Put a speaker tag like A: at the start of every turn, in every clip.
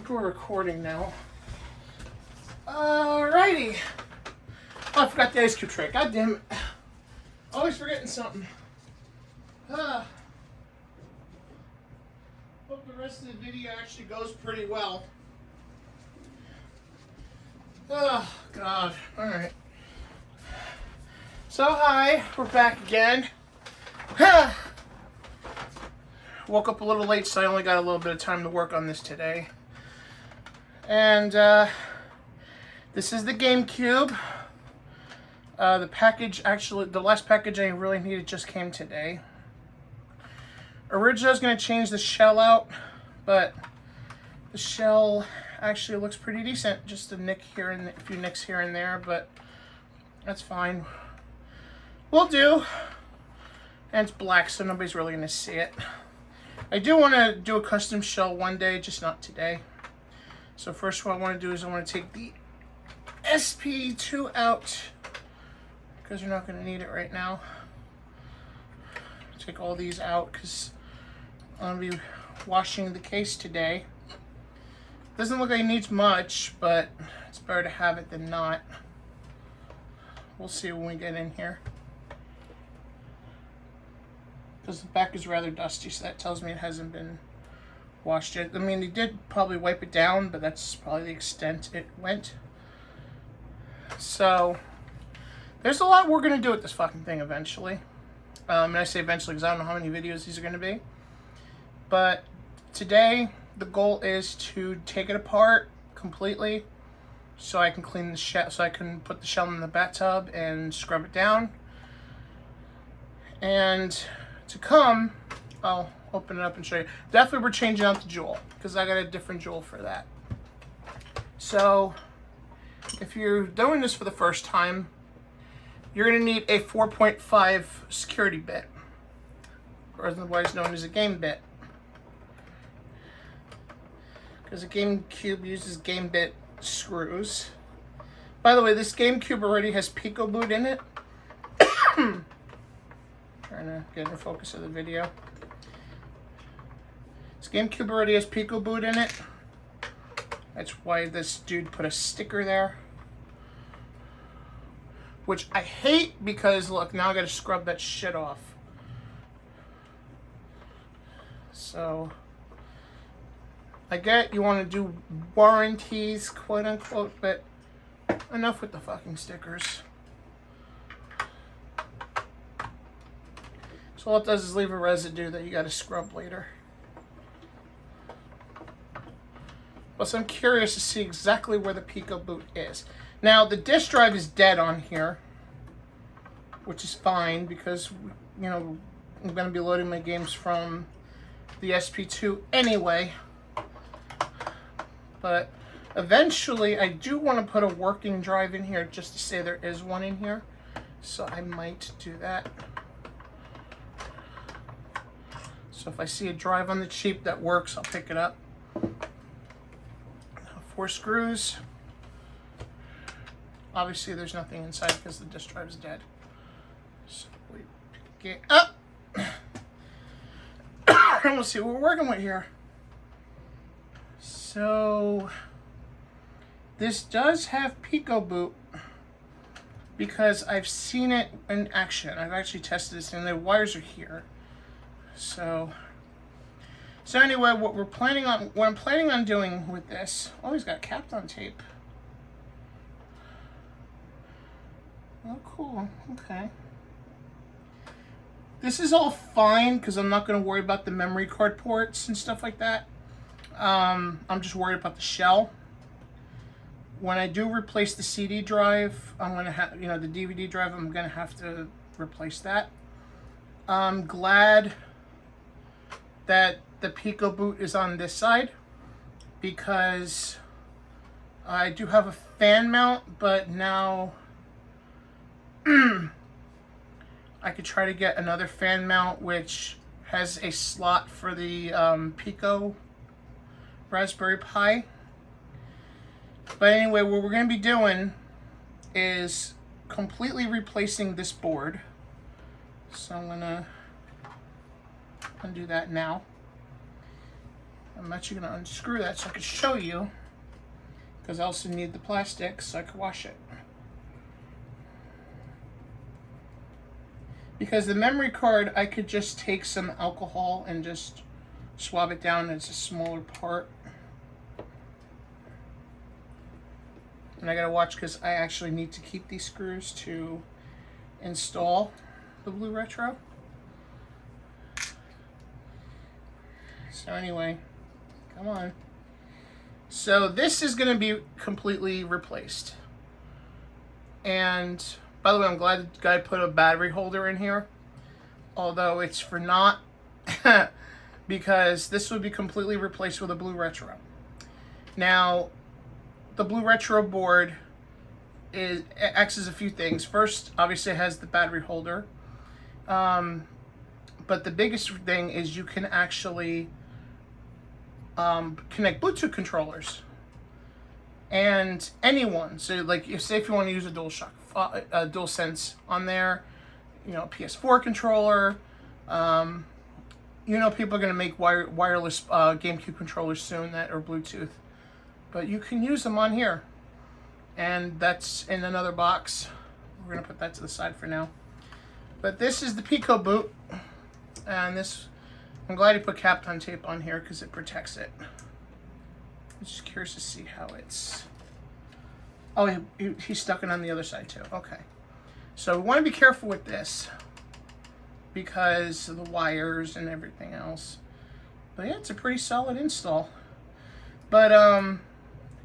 A: think we're recording now. Alrighty. Oh, I forgot the ice cube tray. God damn it. Always forgetting something. Hope the rest of the video actually goes pretty well. Oh, God. Alright. So, hi. We're back again. Woke up a little late, so I only got a little bit of time to work on this today. And, this is the GameCube. The package, actually, the last package I really needed just came today. Originally, I was going to change the shell out, but the shell actually looks pretty decent. Just a nick here and a few nicks here and there, but that's fine. Will do. And it's black, so nobody's really going to see it. I do want to do a custom shell one day, just not today. So first what I want to do is I want to take the SP2 out, because you're not going to need it right now. Take all these out because I'm going to be washing the case today. Doesn't look like it needs much, but it's better to have it than not. We'll see when we get in here. Because the back is rather dusty, so that tells me it hasn't been washed yet. I mean, they did probably wipe it down, but that's probably the extent it went. So, there's a lot we're going to do with this fucking thing eventually. And I say eventually because I don't know how many videos these are going to be. But today, the goal is to take it apart completely so I can clean the shell, so I can put the shell in the bathtub and scrub it down. And to come, I'll open it up and show you. Definitely we're changing out the jewel because I got a different jewel for that. So if you're doing this for the first time, you're going to need a 4.5 security bit, or otherwise known as a game bit, because a GameCube uses game bit screws. By the way, this GameCube already has Pico boot in it. Trying to get in the focus of the video. This GameCube already has Pico boot in it. That's why this dude put a sticker there. Which I hate because, look, now I gotta scrub that shit off. So, I get you want to do warranties, quote unquote, but enough with the fucking stickers. So all it does is leave a residue that you gotta scrub later. Plus, I'm curious to see exactly where the Pico boot is. Now, the disk drive is dead on here, which is fine because, you know, I'm going to be loading my games from the SP2 anyway. But eventually, I do want to put a working drive in here just to say there is one in here. So I might do that. So if I see a drive on the cheap that works, I'll pick it up. 4 screws. Obviously, there's nothing inside because the disk drive is dead. So we pick it up. And we'll see what we're working with here. So, this does have Pico boot because I've seen it in action. I've actually tested this and the wires are here. So anyway, what I'm planning on doing with this, oh, he's got capped on tape. Oh, cool. Okay. This is all fine because I'm not going to worry about the memory card ports and stuff like that. I'm just worried about the shell. When I do replace the CD drive, I'm going to have, you know, the DVD drive, I'm going to have to replace that. I'm glad that the Pico boot is on this side because I do have a fan mount, but now I could try to get another fan mount which has a slot for the Pico Raspberry Pi. But anyway, what we're going to be doing is completely replacing this board. So I'm going to undo that now. I'm actually going to unscrew that so I can show you, because I also need the plastic so I can wash it. Because the memory card, I could just take some alcohol and just swab it down. It's a smaller part. And I gotta watch because I actually need to keep these screws to install the Blue Retro. So anyway, come on. So this is gonna be completely replaced. And by the way, I'm glad the guy put a battery holder in here, although it's for naught, because this would be completely replaced with a Blue Retro. Now, the Blue Retro board acts as a few things. First, obviously it has the battery holder, but the biggest thing is you can actually connect Bluetooth controllers. And anyone, so like, say if you want to use a DualSense on there, you know, PS4 controller, you know, people are going to make wireless GameCube controllers soon that are Bluetooth, but you can use them on here, and that's in another box. We're going to put that to the side for now. But this is the Pico boot, and this, I'm glad he put Kapton tape on here because it protects it. I'm just curious to see how it's... Oh, he stuck it on the other side too. Okay. So we want to be careful with this because of the wires and everything else. But yeah, it's a pretty solid install. But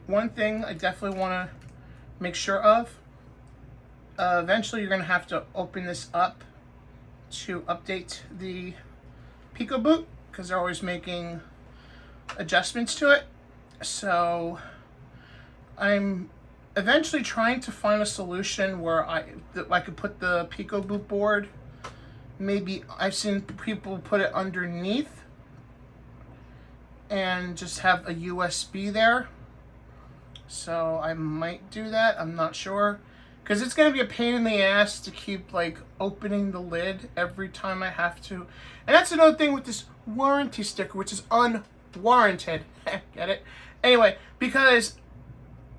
A: one thing I definitely want to make sure of, eventually you're going to have to open this up to update the Pico boot because they're always making adjustments to it. So I'm eventually trying to find a solution where I could put the Pico boot board, maybe I've seen people put it underneath and just have a USB there. So I might do that, I'm not sure. Because it's going to be a pain in the ass to keep like opening the lid every time I have to. And that's another thing with this warranty sticker, which is unwarranted. Get it? Anyway, because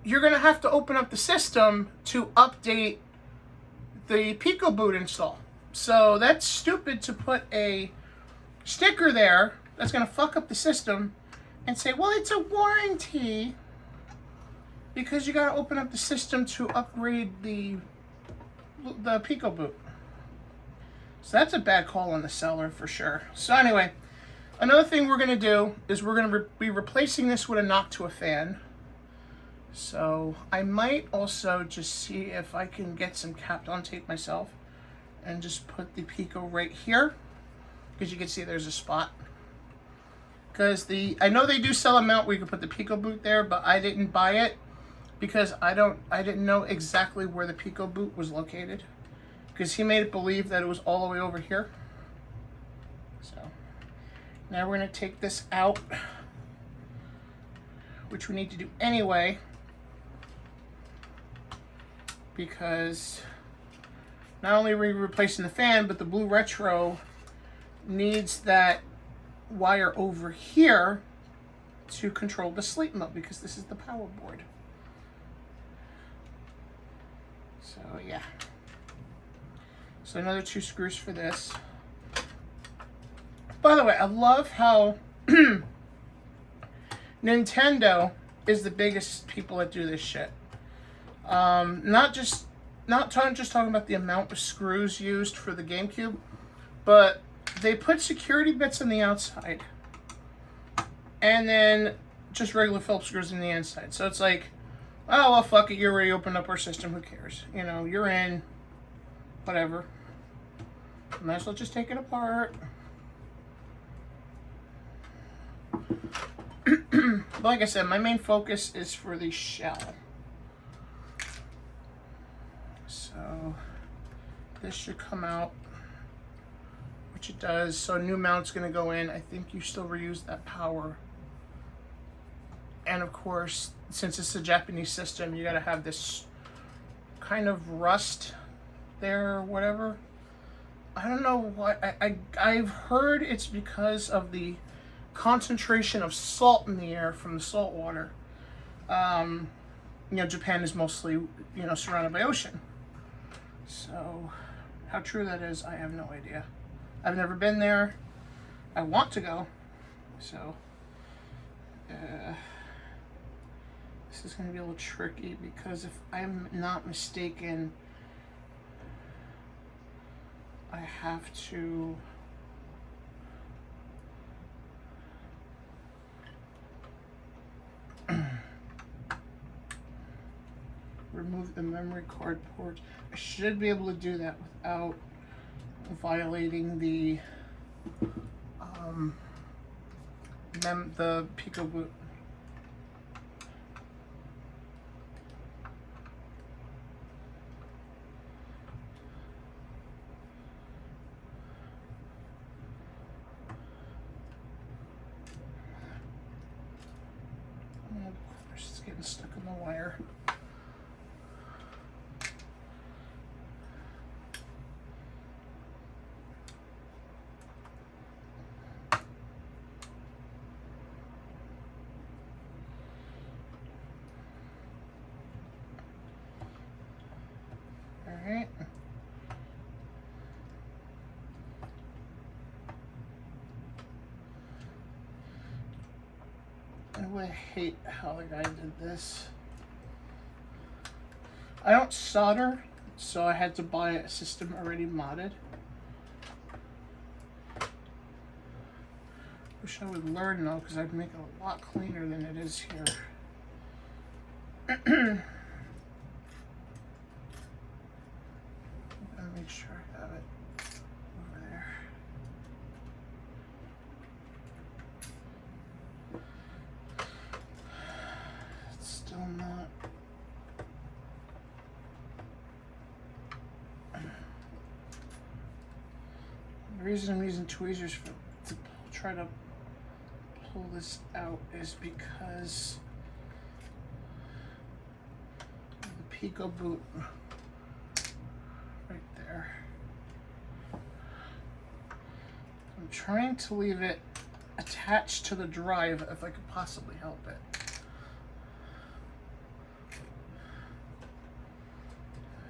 A: you're going to have to open up the system to update the Pico boot install. So that's stupid to put a sticker there that's going to fuck up the system and say, well, it's a warranty, because you got to open up the system to upgrade the Pico boot. So that's a bad call on the seller for sure. So anyway, another thing we're going to do is we're going to be replacing this with a Noctua fan. So I might also just see if I can get some Kapton tape myself and just put the Pico right here, because you can see there's a spot. Because I know they do sell a mount where you can put the Pico boot there, but I didn't buy it because I didn't know exactly where the Pico boot was located, because he made it believe that it was all the way over here. So now we're going to take this out, which we need to do anyway, because not only are we replacing the fan, but the Blue Retro needs that wire over here to control the sleep mode, because this is the power board. So yeah. So another 2 screws for this. By the way, I love how Nintendo is the biggest people that do this shit. Not just talking about the amount of screws used for the GameCube, but they put security bits on the outside and then just regular Phillips screws on the inside. So it's like, oh well, fuck it, you already opened up our system, who cares? You know, you're in, whatever. Might as well just take it apart. But like I said, my main focus is for the shell. So this should come out, which it does. So a new mount's going to go in. I think you still reuse that power. And of course, since it's a Japanese system, you got to have this kind of rust there or whatever. I don't know what, I've heard it's because of the concentration of salt in the air from the salt water. You know, Japan is mostly, you know, surrounded by ocean. So, how true that is, I have no idea. I've never been there. I want to go. So, this is going to be a little tricky because if I'm not mistaken, I have to remove the memory card port. I should be able to do that without violating the Pico boot. And of course, it's getting stuck in the wire. Alright. I really hate how the guy did this. I don't solder, so I had to buy a system already modded. Wish I would learn though, because I'd make it a lot cleaner than it is here. Make sure I have it over there. It's still not. The reason I'm using tweezers to try to pull this out is because of the Pico boot. Right there. I'm trying to leave it attached to the drive if I could possibly help it.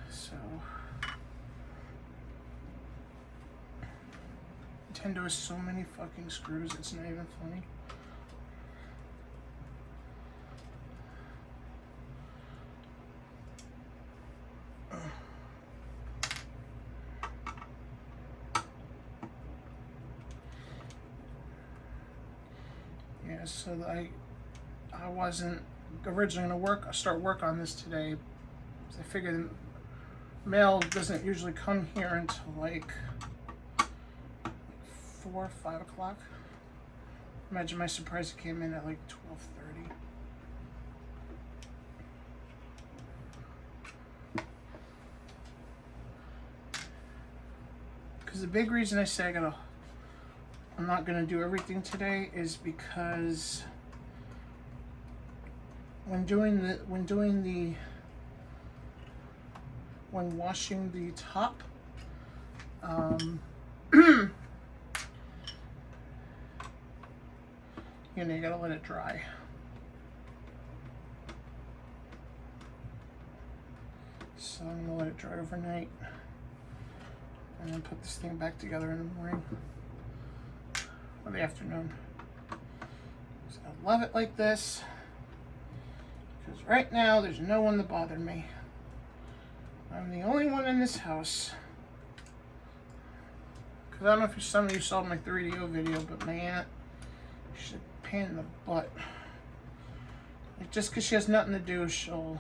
A: So, Nintendo has so many fucking screws, it's not even funny. Yeah, so I wasn't originally gonna start work on this today. I figured the mail doesn't usually come here until like 4 or 5 o'clock. Imagine my surprise, it came in at like 12:30. Because the big reason I say I'm not gonna do everything today is because when washing the top, you know, you gotta let it dry. So I'm gonna let it dry overnight and then put this thing back together in the morning or the afternoon. So I love it like this because right now there's no one to bother me. I'm the only one in this house. Because I don't know if some of you saw my 3DO video, but my aunt, she's a pain in the butt. Like, just because she has nothing to do, she'll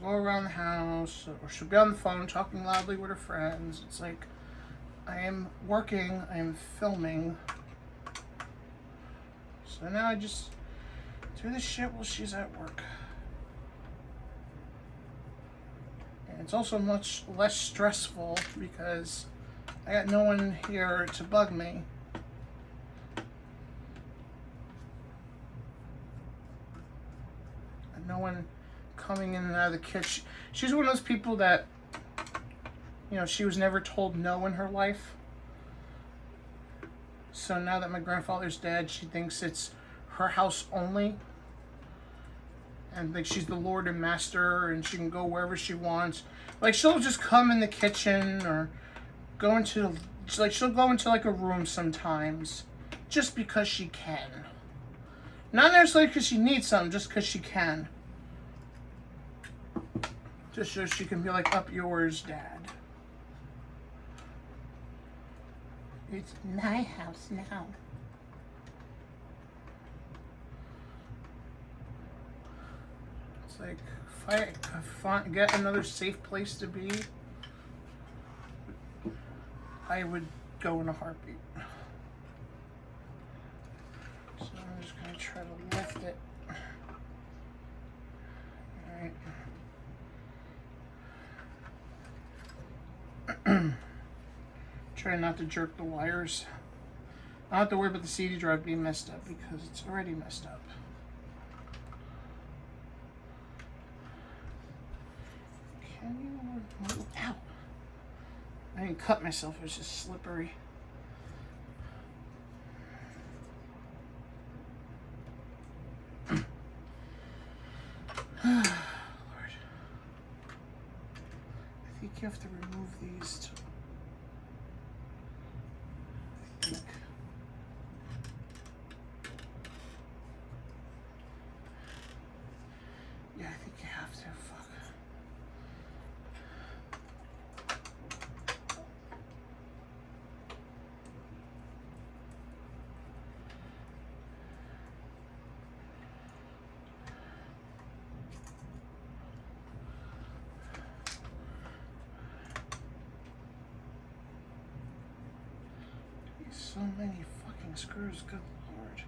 A: go around the house, or she'll be on the phone talking loudly with her friends. It's like, I am working, I am filming. So now I just do this shit while she's at work. And it's also much less stressful because I got no one here to bug me. And no one coming in and out of the kitchen. She's one of those people that, you know, she was never told no in her life. So now that my grandfather's dead, she thinks it's her house only. And like she's the lord and master and she can go wherever she wants. Like she'll just come in the kitchen or go into, like she'll go into like a room sometimes just because she can. Not necessarily because she needs something, just because she can. Just so she can be like, up yours, Dad. It's my house now. It's like, if I get another safe place to be, I would go in a heartbeat. So I'm just going to try to lift it. Alright. Try not to jerk the wires. I don't have to worry about the CD drive being messed up because it's already messed up. Can you move? Ow! I didn't cut myself, it was just slippery. Lord. I think you have to remove these to yeah, I think you have to. Fuck. So many fucking screws, good lord.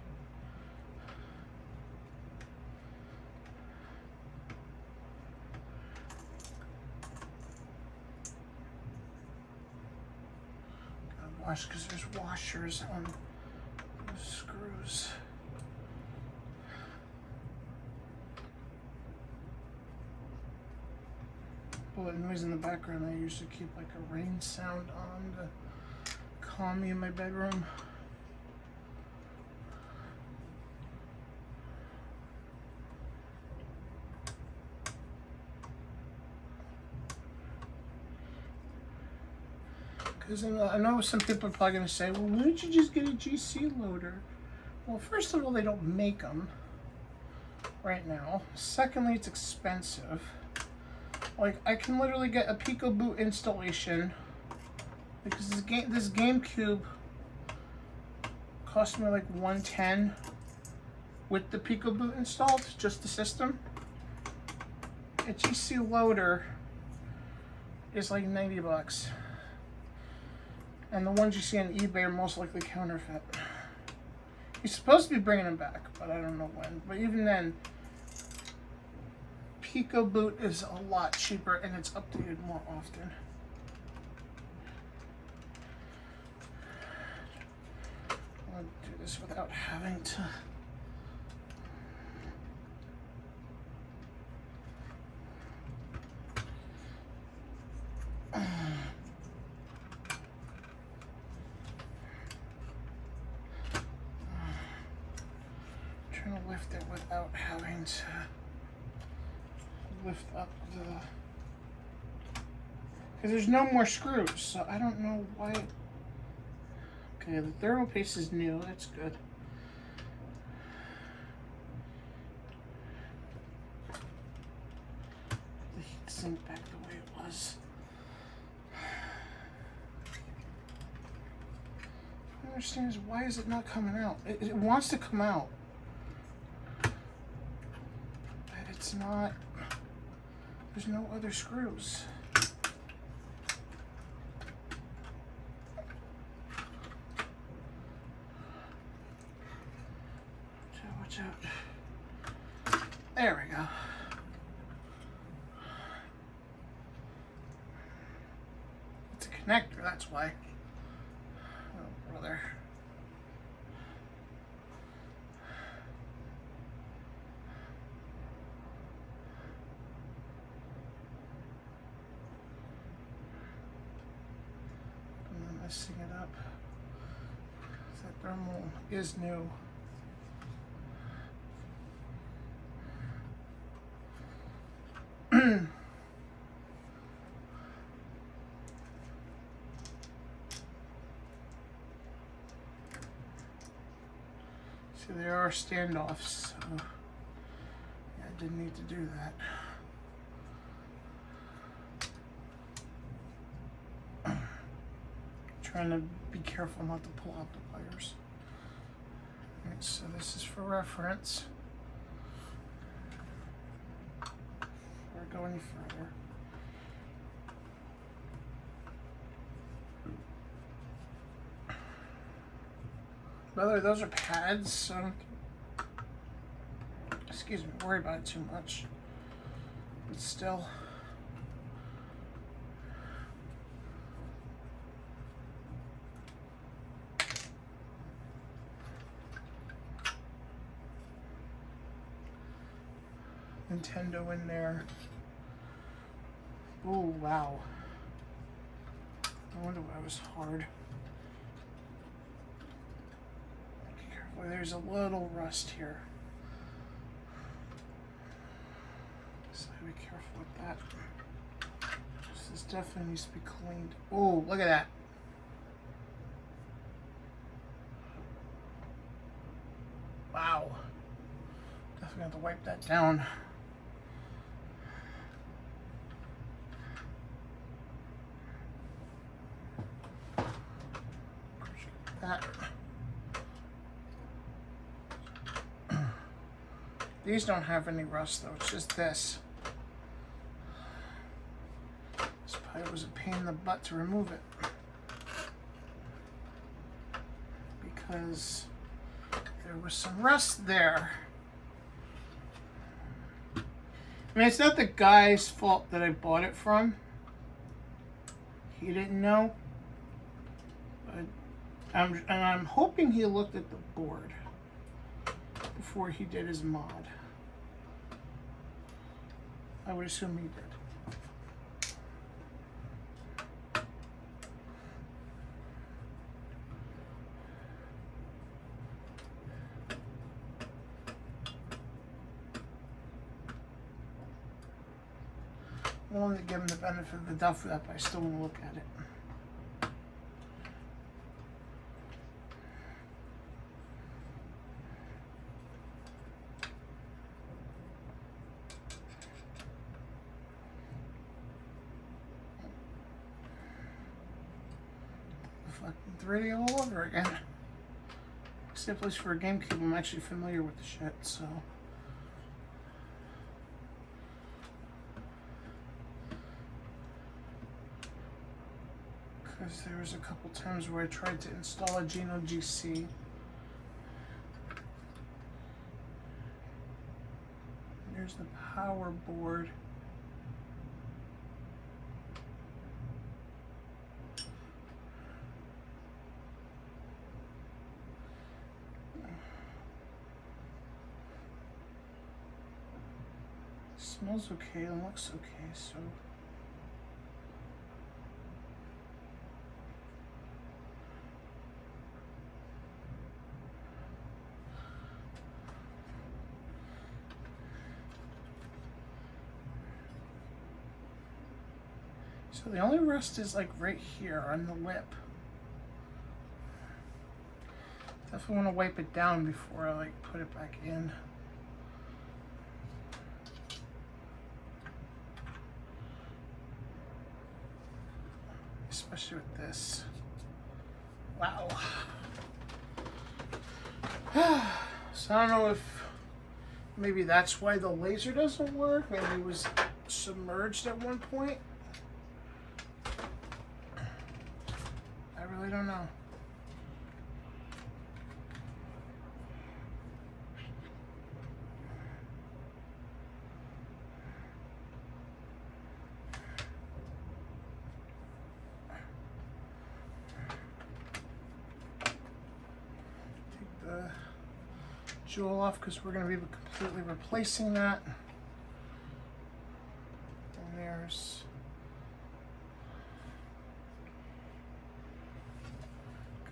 A: Gotta wash because there's washers on those screws. Bullet noise in the background. I usually keep like a rain sound on to calm me in my bedroom. Because I know some people are probably going to say, well, why don't you just get a GC loader? Well, first of all, they don't make them right now. Secondly, it's expensive. Like, I can literally get a Pico boot installation because this GameCube cost me like $110 with the Pico boot installed, just the system. A GC loader is like 90 bucks. And the ones you see on eBay are most likely counterfeit. You're supposed to be bringing them back, but I don't know when. But even then, Pico boot is a lot cheaper and it's updated more often. I'll do this without having to. Trying to lift it without having to lift up the, because there's no more screws, so I don't know why. Okay, the thermal paste is new, that's good. The heat sink back the way it was. What I understand is, why is it not coming out? It wants to come out. It's not, there's no other screws. Watch out. There we go. It's a connector, that's why. Oh, brother. Messing it up. Is that Thermal is new. See, there are standoffs, so yeah, I didn't need to do that. Trying to be careful not to pull out the wires. Alright, so this is for reference. Before I go any further. By the way, those are pads, so excuse me, worry about it too much. But still. Nintendo in there. Oh, wow. I wonder why it was hard. Well, there's a little rust here. So be careful with that. This definitely needs to be cleaned. Oh, look at that. Wow. Definitely have to wipe that down. That. These don't have any rust though, it's just this. This pipe was a pain in the butt to remove it. Because there was some rust there. I mean, it's not the guy's fault that I bought it from. He didn't know. But I'm hoping he looked at the board before he did his mod. I would assume he did. I wanted to give him the benefit of the doubt for that, but I still want to look at it. Fucking 3D all over again. Except at least for a GameCube, I'm actually familiar with the shit, so. Because there was a couple times where I tried to install a Geno GC. There's the power board. Smells okay and looks okay, so. So the only rust is like right here on the lip. Definitely want to wipe it down before I like put it back in. Especially with this. Wow. So I don't know if maybe that's why the laser doesn't work. Maybe it was submerged at one point. I really don't know. Jewel off because we're going to be completely replacing that. And there's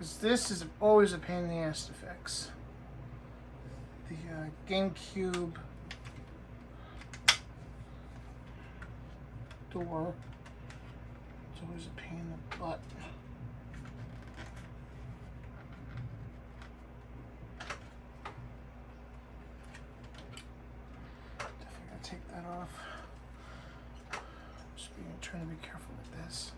A: Because this is always a pain in the ass to fix. The GameCube door. It's always a pain in the butt. Definitely gotta take that off. Just trying to be careful with this.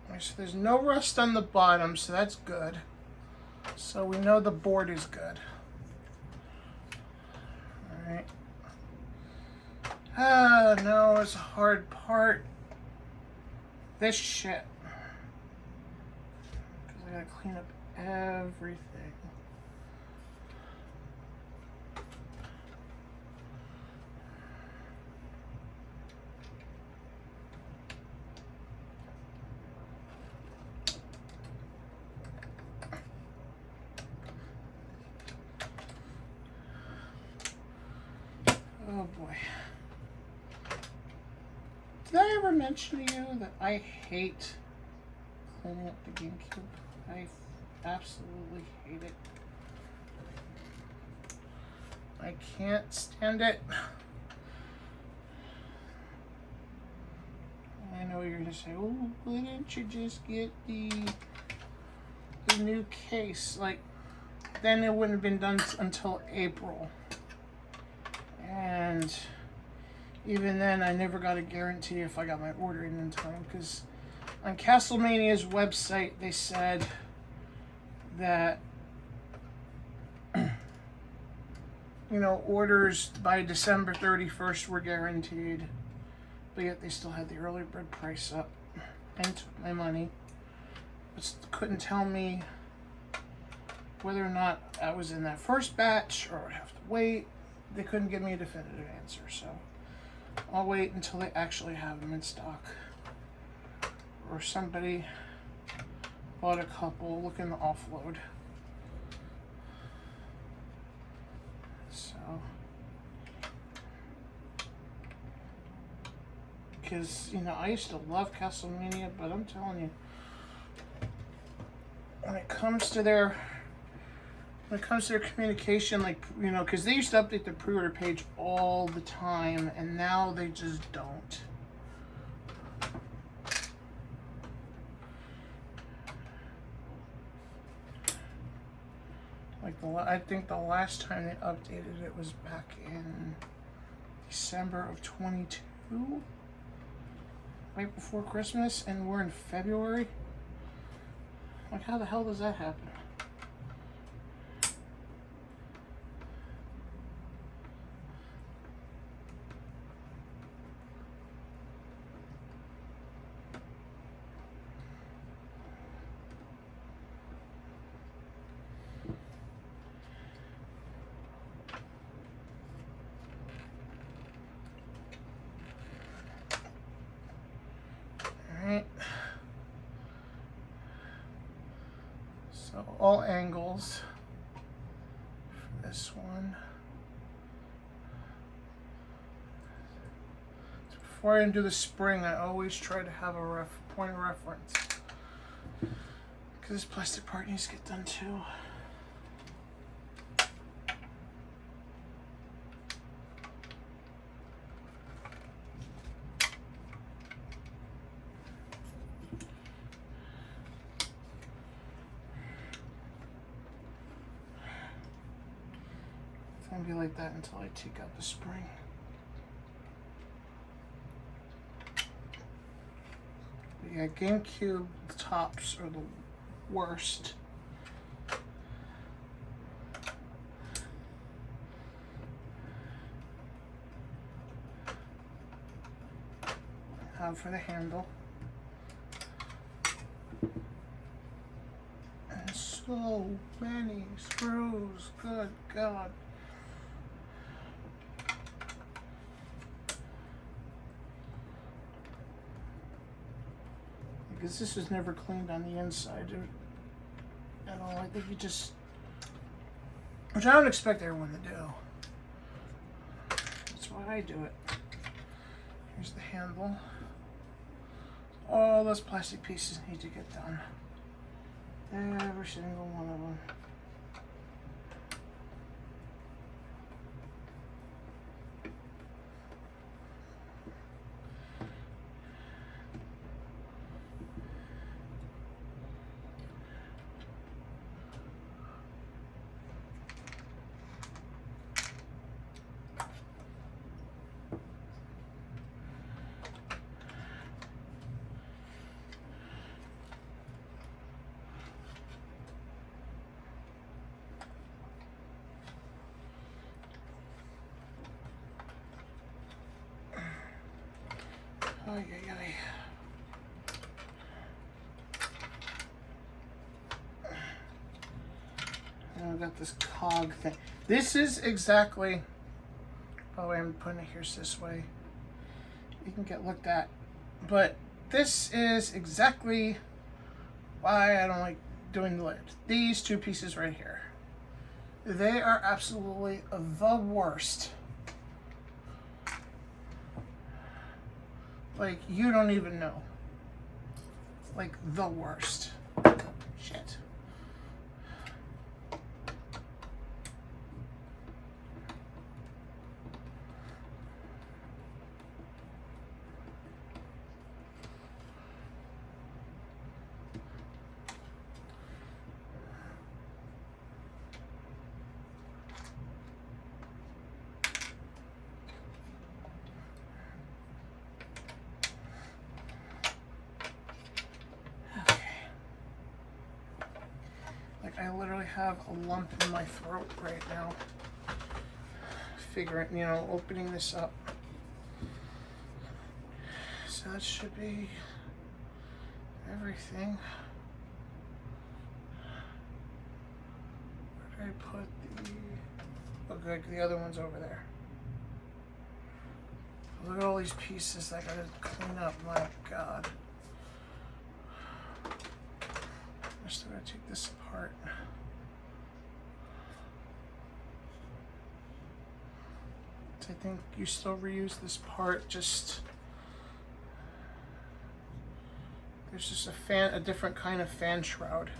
A: Alright, so there's no rust on the bottom, so that's good. So we know the board is good. Alright. Ah, no, it's a hard part. This shit. Because I gotta clean up everything. Oh boy. Did I ever mention to you that I hate cleaning up the GameCube? I absolutely hate it. I can't stand it. I know you're gonna say, oh, why didn't you just get the new case? Like, then it wouldn't have been done until April. And even then, I never got a guarantee if I got my order in time, because on Castlemania's website, they said that, you know, orders by December 31st were guaranteed, but yet they still had the early bird price up and took my money, but couldn't tell me whether or not I was in that first batch or I'd have to wait. They couldn't give me a definitive answer, so I'll wait until they actually have them in stock. Or somebody bought a couple looking to offload. So, because, you know, I used to love Castlemania, but I'm telling you, when it comes to their communication, like, you know, because they used to update their pre-order page all the time, and now they just don't. Like, I think the last time they updated it was back in December of 22, right before Christmas, and we're in February. Like, how the hell does that happen? So all angles for this one. So before I do the spring, I always try to have a point of reference, because this plastic part needs to get done too. It's gonna be like that until I take out the spring. But yeah, GameCube tops are the worst. For the handle. And so many screws, good God. Because this was never cleaned on the inside at all. I think you just, which I don't expect everyone to do. That's why I do it. Here's the handle. All those plastic pieces need to get done. Every single one of them. Oh, yeah, and I've got this cog thing. This is exactly, oh, I'm putting it here this way. You can get looked at. But this is exactly why I don't like doing the lid. These two pieces right here. They are absolutely the worst. Like, you don't even know. Like, the worst. Shit. I literally have a lump in my throat right now. Figuring, you know, opening this up. So that should be everything. Where did I put the... Oh good, the other one's over there. Look at all these pieces I gotta clean up, my God. I still gotta take this apart. I think you still reuse this part, just there's just a different kind of fan shroud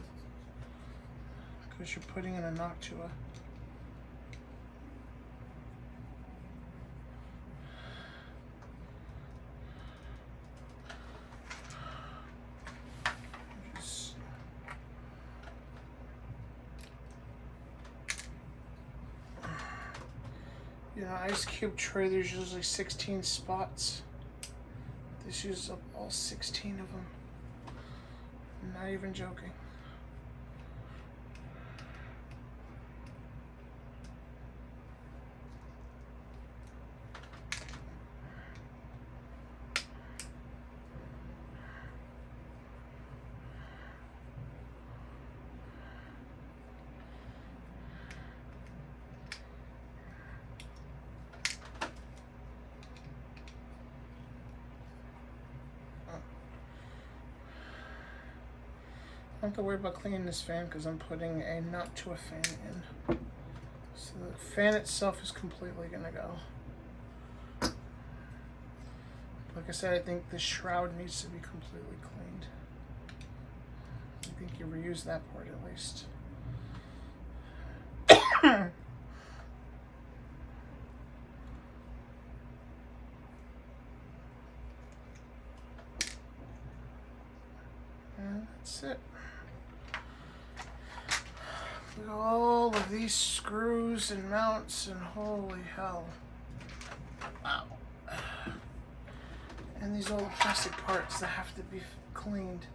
A: because you're putting in a Noctua. You know, ice cube tray, there's usually 16 spots. This uses up all 16 of them. I'm not even joking. I don't have to worry about cleaning this fan because I'm putting a Noctua fan in. So the fan itself is completely gonna go. Like I said, I think the shroud needs to be completely cleaned. I think you reuse that part at least. And that's it. Look at all of these screws and mounts, and holy hell. Wow. And these old plastic parts that have to be cleaned.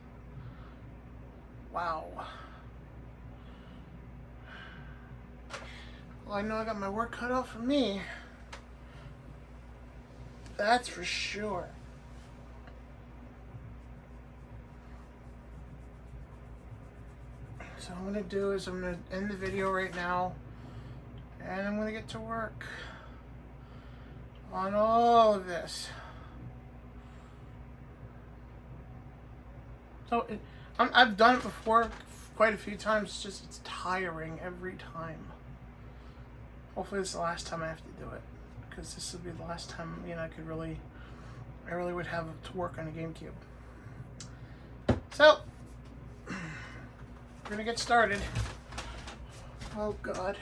A: Wow. Well, I know I got my work cut out for me. That's for sure. So what I'm going to do is I'm going to end the video right now, and I'm going to get to work on all of this. So I've done it before quite a few times. It's tiring every time. Hopefully this is the last time I have to do it, because this will be the last time, you know, I really would have to work on a GameCube. So, we're gonna get started. Oh God.